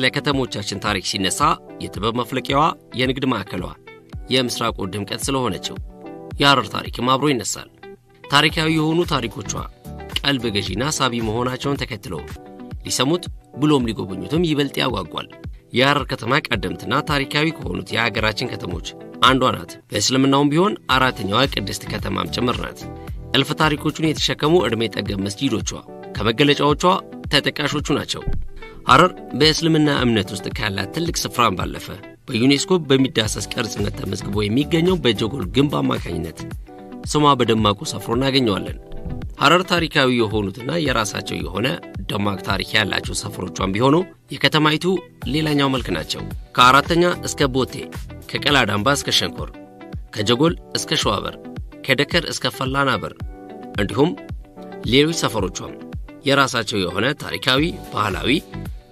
ስለ ከተሞቻችን ታሪክ ሲነሳ የጥበብ መፍለቂያዋ የንግድ ማዕከሏ የምስራቁ ድምቀት ስለሆነችው የሐረር ታሪክም አብሮ ይነሳል። ታሪካዊ የሆኑ ታሪኮቿ ቀልብ ገዢና ሳቢ መሆናቸውን ተከትሎ ሊሰሙት ብሎም ሊጎበኙትም ይበልጥ ያጓጓል። የሐረር ከተማ ቀደምትና ታሪካዊ ከሆኑት የሀገራችን ከተሞች አንዷ ናት። በእስልምናውም ቢሆን አራተኛዋ ቅድስት ከተማም ጭምር ናት። እልፍ ታሪኮቹን የተሸከሙ ዕድሜ ጠገብ መስጂዶቿ ከመገለጫዎቿ ተጠቃሾቹ ናቸው። ሐረር በእስልምና እምነት ውስጥ ካላት ትልቅ ስፍራን ባለፈ በዩኔስኮ በሚዳሰስ ቅርስነት ተመዝግቦ የሚገኘው በጀጎል ግንብ አማካኝነት ስሟ በደማቁ ሰፍሮ እናገኘዋለን። ሐረር ታሪካዊ የሆኑትና የራሳቸው የሆነ ደማቅ ታሪክ ያላቸው ሰፈሮቿን ቢሆኑ የከተማይቱ ሌላኛው መልክ ናቸው። ከአራተኛ እስከ ቦቴ፣ ከቀላዳምባ እስከ ሸንኮር፣ ከጀጎል እስከ ሸዋበር፣ ከደከር እስከ ፈላና በር እንዲሁም ሌሎች ሰፈሮቿም የራሳቸው የሆነ ታሪካዊ፣ ባህላዊ፣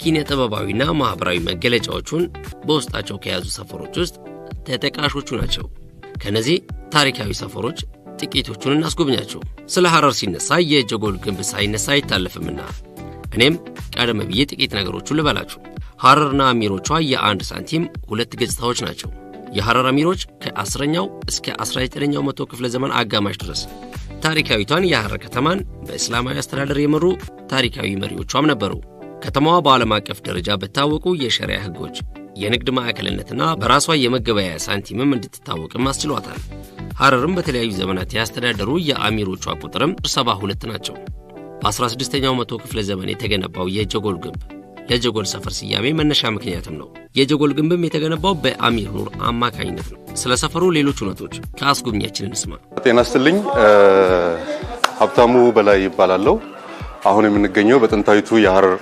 ኪነ ጥበባዊና ማህበራዊ መገለጫዎችን በውስጣቸው ከያዙ ሰፈሮች ውስጥ ተጠቃሾቹ ናቸው። ከነዚህ ታሪካዊ ሰፈሮች ጥቂቶቹን እናስጎብኛቸው። ስለ ሐረር ሲነሳ የጀጎል ግንብ ሳይነሳ አይታለፍምና እኔም ቀደም ብዬ ጥቂት ነገሮችን ልበላችሁ። ሐረርና አሚሮቿ የአንድ ሳንቲም ሁለት ገጽታዎች ናቸው። የሐረር አሚሮች ከ10ኛው እስከ 19ኛው መቶ ክፍለ ዘመን አጋማሽ ድረስ ታሪካዊቷን የሐረር ከተማን በእስላማዊ አስተዳደር የመሩ ታሪካዊ መሪዎቿም ነበሩ። ከተማዋ በዓለም አቀፍ ደረጃ በታወቁ የሸሪዓ ህጎች የንግድ ማዕከልነትና በራሷ የመገበያያ ሳንቲምም እንድትታወቅም አስችሏታል። ሐረርም በተለያዩ ዘመናት ያስተዳደሩ የአሚሮቿ ቁጥርም 72 ናቸው። በ16ኛው መቶ ክፍለ ዘመን የተገነባው የጀጎል ግንብ ለጀጎል ሰፈር ስያሜ መነሻ ምክንያትም ነው። የጀጎል ግንብም የተገነባው በአሚር ኑር አማካኝነት ነው። ስለ ሰፈሩ ሌሎች እውነቶች ከአስጎብኛችን እንስማ። ጤና ይስጥልኝ። ሀብታሙ በላይ ይባላለሁ። አሁን የምንገኘው በጥንታዊቱ የሐረር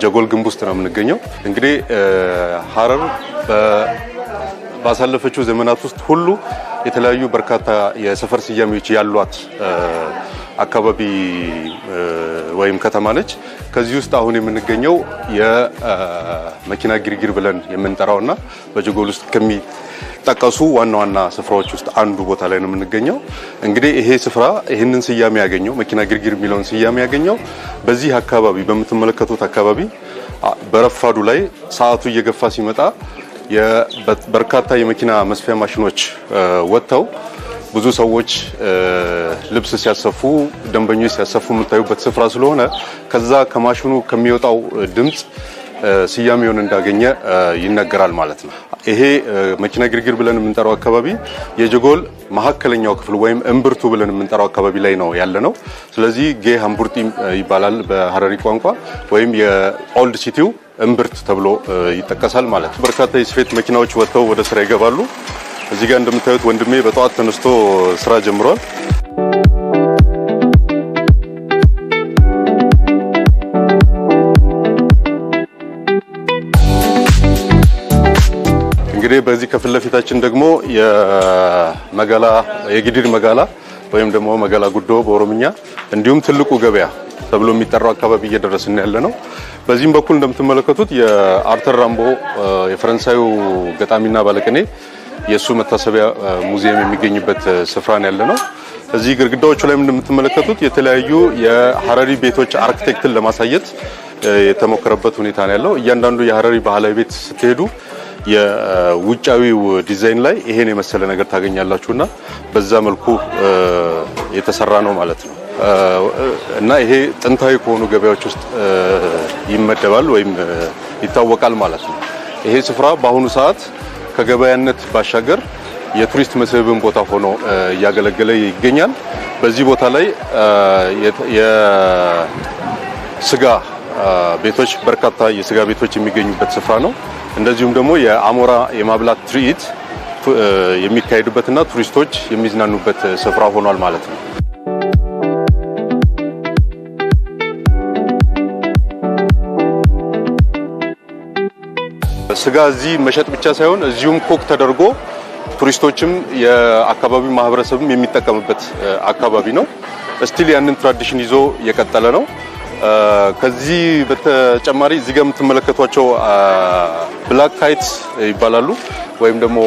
ጀጎል ግንብ ውስጥ ነው የምንገኘው። እንግዲህ ሐረር ባሳለፈችው ዘመናት ውስጥ ሁሉ የተለያዩ በርካታ የሰፈር ስያሜዎች ያሏት አካባቢ ወይም ከተማ ነች። ከዚህ ውስጥ አሁን የምንገኘው የመኪና ግርግር ብለን የምንጠራውና በጀጎል ውስጥ ከሚጠቀሱ ዋና ዋና ስፍራዎች ውስጥ አንዱ ቦታ ላይ ነው የምንገኘው። እንግዲህ ይሄ ስፍራ ይህንን ስያሜ ያገኘው መኪና ግርግር የሚለውን ስያሜ ያገኘው በዚህ አካባቢ በምትመለከቱት አካባቢ በረፋዱ ላይ ሰዓቱ እየገፋ ሲመጣ በርካታ የመኪና መስፊያ ማሽኖች ወጥተው ብዙ ሰዎች ልብስ ሲያሰፉ፣ ደንበኞች ሲያሰፉ የምታዩበት ስፍራ ስለሆነ ከዛ ከማሽኑ ከሚወጣው ድምጽ ስያሜውን እንዳገኘ ይነገራል ማለት ነው። ይሄ መኪና ግርግር ብለን የምንጠራው አካባቢ የጀጎል መሀከለኛው ክፍል ወይም እምብርቱ ብለን የምንጠራው አካባቢ ላይ ነው ያለነው። ስለዚህ ጌ ሃምቡርቲ ይባላል በሐረሪ ቋንቋ ወይም የኦልድ ሲቲው እምብርት ተብሎ ይጠቀሳል ማለት ነው። በርካታ የስፌት መኪናዎች ወጥተው ወደ ስራ ይገባሉ። እዚህ ጋር እንደምታዩት ወንድሜ በጠዋት ተነስቶ ስራ ጀምሯል። እንግዲህ በዚህ ከፊት ለፊታችን ደግሞ የጊዲር መጋላ ወይም ደግሞ መጋላ ጉዶ በኦሮምኛ እንዲሁም ትልቁ ገበያ ተብሎ የሚጠራው አካባቢ እየደረስን ያለ ነው። በዚህም በኩል እንደምትመለከቱት የአርተር ራምቦ የፈረንሳዩ ገጣሚና ባለቅኔ የሱ መታሰቢያ ሙዚየም የሚገኝበት ስፍራ ነው ያለነው። እዚህ ግድግዳዎቹ ላይ እንደምትመለከቱት የተለያዩ የሐረሪ ቤቶች አርኪቴክትን ለማሳየት የተሞከረበት ሁኔታ ነው ያለው። እያንዳንዱ የሐረሪ ባህላዊ ቤት ስትሄዱ የውጫዊው ዲዛይን ላይ ይሄን የመሰለ ነገር ታገኛላችሁና በዛ መልኩ የተሰራ ነው ማለት ነው። እና ይሄ ጥንታዊ ከሆኑ ገበያዎች ውስጥ ይመደባል ወይም ይታወቃል ማለት ነው። ይሄ ስፍራ በአሁኑ ሰዓት ከገበያነት ባሻገር የቱሪስት መስህብን ቦታ ሆኖ እያገለገለ ይገኛል። በዚህ ቦታ ላይ የስጋ ቤቶች በርካታ የስጋ ቤቶች የሚገኙበት ስፍራ ነው። እንደዚሁም ደግሞ የአሞራ የማብላት ትርኢት የሚካሄዱበትና ቱሪስቶች የሚዝናኑበት ስፍራ ሆኗል ማለት ነው። ስጋ እዚህ መሸጥ ብቻ ሳይሆን እዚሁም ኮክ ተደርጎ ቱሪስቶችም የአካባቢው ማህበረሰብም የሚጠቀምበት አካባቢ ነው። ስቲል ያንን ትራዲሽን ይዞ የቀጠለ ነው። ከዚህ በተጨማሪ እዚህ ጋር የምትመለከቷቸው ብላክ ካይትስ ይባላሉ ወይም ደግሞ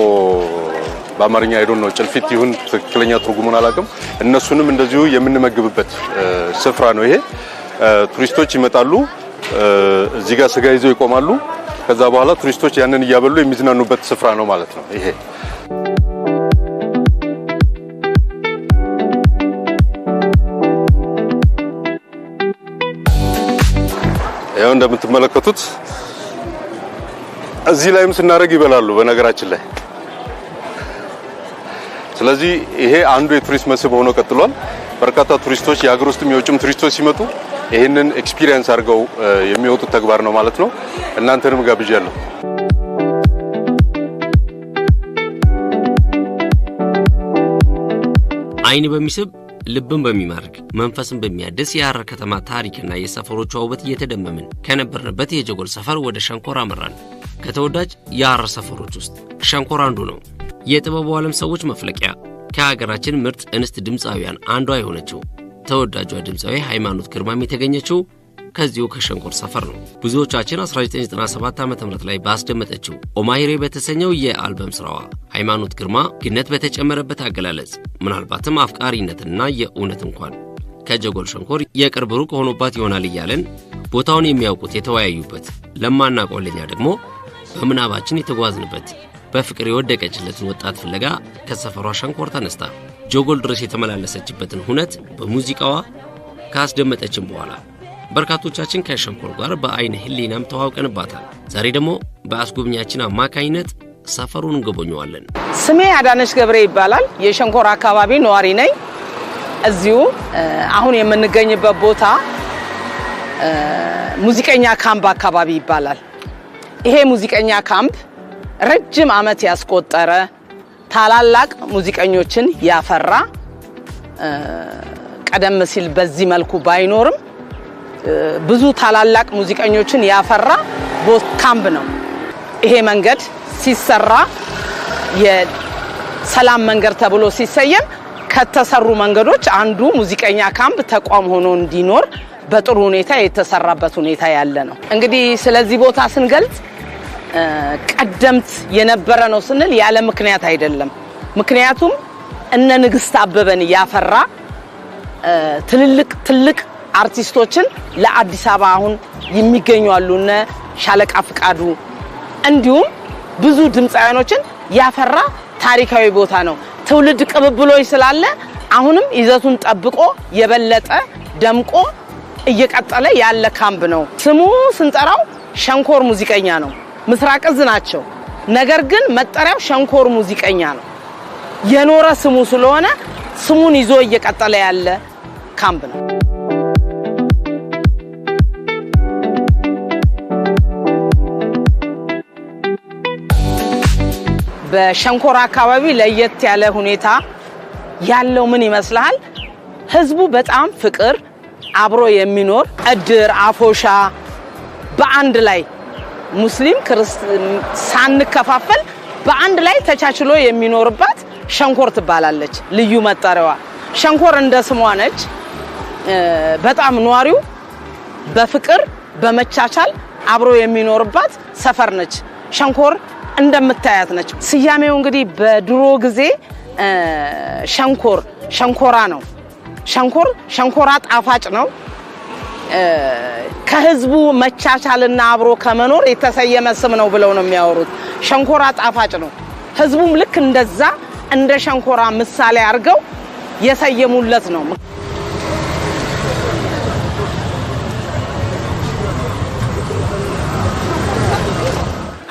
በአማርኛ አይዶን ነው ጭልፊት ይሁን ትክክለኛ ትርጉሙን አላውቅም። እነሱንም እንደዚሁ የምንመግብበት ስፍራ ነው ይሄ። ቱሪስቶች ይመጣሉ፣ እዚህ ጋር ስጋ ይዘው ይቆማሉ። ከዛ በኋላ ቱሪስቶች ያንን እያበሉ የሚዝናኑበት ስፍራ ነው ማለት ነው ይሄ። ያው እንደምትመለከቱት እዚህ ላይም ስናረግ ይበላሉ በነገራችን ላይ። ስለዚህ ይሄ አንዱ የቱሪስት መስህብ ሆኖ ቀጥሏል። በርካታ ቱሪስቶች የሀገር ውስጥም የውጭም ቱሪስቶች ሲመጡ ይሄንን ኤክስፒሪየንስ አድርገው የሚወጡት ተግባር ነው ማለት ነው። እናንተንም ጋብዣለሁ። አይን በሚስብ ልብን በሚማርክ መንፈስን በሚያድስ የሐረር ከተማ ታሪክና የሰፈሮቿ ውበት እየተደመምን ከነበርንበት የጀጎል ሰፈር ወደ ሸንኮራ አመራን። ከተወዳጅ የሐረር ሰፈሮች ውስጥ ሸንኮራ አንዱ ነው። የጥበቡ ዓለም ሰዎች መፍለቂያ፣ ከሀገራችን ምርጥ እንስት ድምፃውያን አንዷ የሆነችው ተወዳጇ ድምፃዊ ሃይማኖት ግርማም የተገኘችው ከዚሁ ከሸንኮር ሰፈር ነው። ብዙዎቻችን 1997 ዓ.ም ላይ ባስደመጠችው ኦማይሬ በተሰኘው የአልበም ስራዋ ሃይማኖት ግርማ ግነት በተጨመረበት አገላለጽ ምናልባትም አፍቃሪነትና የእውነት እንኳን ከጀጎል ሸንኮር የቅርብ ሩቅ ሆኖባት ይሆናል እያለን ቦታውን የሚያውቁት የተወያዩበት፣ ለማና ቆለኛ ደግሞ በምናባችን የተጓዝንበት በፍቅር የወደቀችለትን ወጣት ፍለጋ ከሰፈሯ ሸንኮር ተነስታ ጀጎል ድረስ የተመላለሰችበትን ሁነት በሙዚቃዋ ካስደመጠችን በኋላ በርካቶቻችን ከሸንኮር ጋር በአይነ ህሊናም ተዋውቀንባታል። ዛሬ ደግሞ በአስጎብኛችን አማካኝነት ሰፈሩን እንጎበኘዋለን። ስሜ አዳነች ገብሬ ይባላል። የሸንኮር አካባቢ ነዋሪ ነኝ። እዚሁ አሁን የምንገኝበት ቦታ ሙዚቀኛ ካምፕ አካባቢ ይባላል። ይሄ ሙዚቀኛ ካምፕ ረጅም ዓመት ያስቆጠረ ታላላቅ ሙዚቀኞችን ያፈራ ቀደም ሲል በዚህ መልኩ ባይኖርም ብዙ ታላላቅ ሙዚቀኞችን ያፈራ ካምፕ ነው። ይሄ መንገድ ሲሰራ የሰላም መንገድ ተብሎ ሲሰየም ከተሰሩ መንገዶች አንዱ ሙዚቀኛ ካምፕ ተቋም ሆኖ እንዲኖር በጥሩ ሁኔታ የተሰራበት ሁኔታ ያለ ነው። እንግዲህ ስለዚህ ቦታ ስንገልጽ ቀደምት የነበረ ነው ስንል ያለ ምክንያት አይደለም። ምክንያቱም እነ ንግስት አበበን ያፈራ ትልቅ አርቲስቶችን ለአዲስ አበባ አሁን የሚገኙ አሉና ሻለቃ ፍቃዱ እንዲሁም ብዙ ድምፃውያኖችን ያፈራ ታሪካዊ ቦታ ነው። ትውልድ ቅብብሎች ስላለ አሁንም ይዘቱን ጠብቆ የበለጠ ደምቆ እየቀጠለ ያለ ካምፕ ነው። ስሙ ስንጠራው ሸንኮር ሙዚቀኛ ነው። ምስራቅ እዝ ናቸው። ነገር ግን መጠሪያው ሸንኮር ሙዚቀኛ ነው። የኖረ ስሙ ስለሆነ ስሙን ይዞ እየቀጠለ ያለ ካምፕ ነው። በሸንኮር አካባቢ ለየት ያለ ሁኔታ ያለው ምን ይመስላል? ህዝቡ በጣም ፍቅር አብሮ የሚኖር እድር አፎሻ በአንድ ላይ ሙስሊም ክርስቲያን ሳንከፋፈል በአንድ ላይ ተቻችሎ የሚኖርባት ሸንኮር ትባላለች። ልዩ መጠሪያዋ ሸንኮር እንደ ስሟ ነች። በጣም ኗሪው በፍቅር በመቻቻል አብሮ የሚኖርባት ሰፈር ነች። ሸንኮር እንደምታያት ነች። ስያሜው እንግዲህ በድሮ ጊዜ ሸንኮራ ነው። ሸንኮራ ጣፋጭ ነው። ከህዝቡ መቻቻልና አብሮ ከመኖር የተሰየመ ስም ነው ብለው ነው የሚያወሩት። ሸንኮራ ጣፋጭ ነው። ህዝቡም ልክ እንደዛ እንደ ሸንኮራ ምሳሌ አድርገው የሰየሙለት ነው።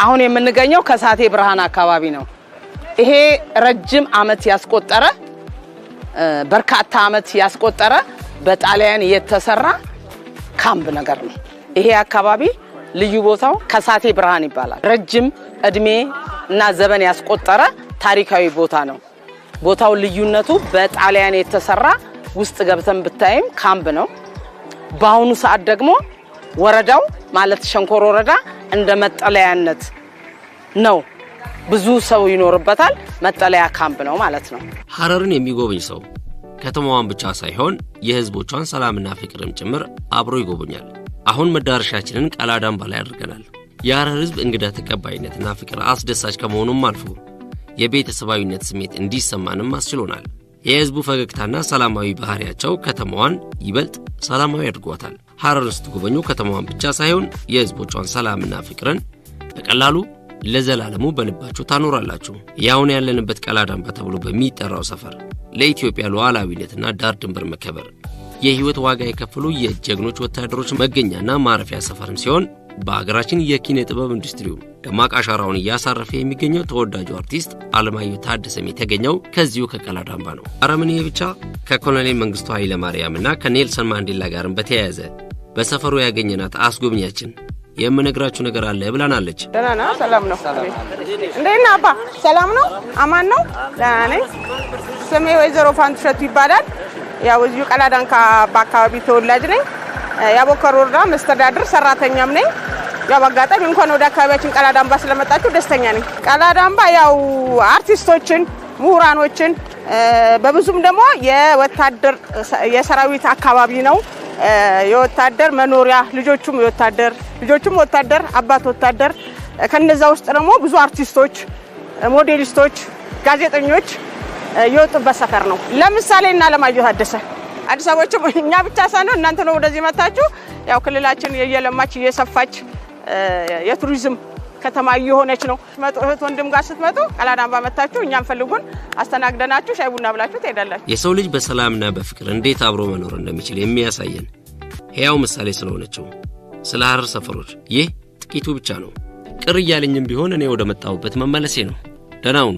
አሁን የምንገኘው ከሳቴ ብርሃን አካባቢ ነው። ይሄ ረጅም ዓመት ያስቆጠረ በርካታ ዓመት ያስቆጠረ በጣሊያን የተሰራ ካምፕ ነገር ነው። ይሄ አካባቢ ልዩ ቦታው ከሳቴ ብርሃን ይባላል። ረጅም እድሜ እና ዘመን ያስቆጠረ ታሪካዊ ቦታ ነው። ቦታው ልዩነቱ በጣሊያን የተሰራ ውስጥ ገብተን ብታይም ካምፕ ነው። በአሁኑ ሰዓት ደግሞ ወረዳው ማለት ሸንኮር ወረዳ እንደ መጠለያነት ነው። ብዙ ሰው ይኖርበታል። መጠለያ ካምፕ ነው ማለት ነው። ሐረርን የሚጎበኝ ሰው ከተማዋን ብቻ ሳይሆን የህዝቦቿን ሰላምና ፍቅርም ጭምር አብሮ ይጎበኛል። አሁን መዳረሻችንን ቃላዳም ባላይ አድርገናል። የሐረር ህዝብ እንግዳ ተቀባይነትና ፍቅር አስደሳች ከመሆኑም አልፎ የቤተሰባዊነት ስሜት እንዲሰማንም አስችሎናል። የህዝቡ ፈገግታና ሰላማዊ ባህሪያቸው ከተማዋን ይበልጥ ሰላማዊ አድርጓታል። ሐረርን ስትጎበኙ ከተማዋን ብቻ ሳይሆን የህዝቦቿን ሰላምና ፍቅርን በቀላሉ ለዘላለሙ በልባችሁ ታኖራላችሁ። ያውን ያለንበት ቀላዳምባ ተብሎ በሚጠራው ሰፈር ለኢትዮጵያ ሉዓላዊነትና ዳር ድንበር መከበር የህይወት ዋጋ የከፈሉ የጀግኖች ወታደሮች መገኛና ማረፊያ ሰፈርም ሲሆን በአገራችን የኪነ ጥበብ ኢንዱስትሪው ደማቅ አሻራውን እያሳረፈ የሚገኘው ተወዳጁ አርቲስት አለማየሁ ታደሰም የተገኘው ከዚሁ ከቀላዳምባ ነው። አረምን ብቻ ከኮሎኔል መንግስቱ ኃይለ ማርያምና ከኔልሰን ማንዴላ ጋርም በተያያዘ በሰፈሩ ያገኘናት አስጎብኛችን የምነግራችሁ ነገር አለ ብላናለች። ደህና ነው፣ ሰላም ነው። እንዴት ነህ አባ? ሰላም ነው፣ አማን ነው፣ ደህና ነኝ። ስሜ ወይዘሮ ፋንቱሸቱ ይባላል። ያው እዚሁ ቀላዳምባ አካባቢ ተወላጅ ነኝ። የአቦከር ወረዳ መስተዳድር ሰራተኛም ነኝ። ያው አጋጣሚ እንኳን ወደ አካባቢያችን ቀላዳምባ ስለመጣችሁ ደስተኛ ነኝ። ቀላዳምባ ያው አርቲስቶችን፣ ምሁራኖችን በብዙም ደግሞ የወታደር የሰራዊት አካባቢ ነው። የወታደር መኖሪያ ልጆቹም ወታደር አባት ወታደር ከነዛ ውስጥ ደግሞ ብዙ አርቲስቶች፣ ሞዴሊስቶች፣ ጋዜጠኞች የወጡበት ሰፈር ነው። ለምሳሌ እና አለማየሁ ታደሰ አዲስ አበባዎችም እኛ ብቻ ሳይሆን እናንተ ነው ወደዚህ መጣችሁ። ያው ክልላችን የየለማች እየሰፋች የቱሪዝም ከተማ እየሆነች ነው። እህት ወንድም ጋር ስትመጡ ቀላዳምባ መጣችሁ እኛም ፈልጉን አስተናግደናችሁ ሻይ ቡና ብላችሁ ትሄዳላችሁ። የሰው ልጅ በሰላምና በፍቅር እንዴት አብሮ መኖር እንደሚችል የሚያሳየን ሕያው ምሳሌ ስለሆነችው ስለ ሐረር ሰፈሮች ይህ ጥቂቱ ብቻ ነው። ቅር እያለኝም ቢሆን እኔ ወደ መጣሁበት መመለሴ ነው። ደህና ሁኑ።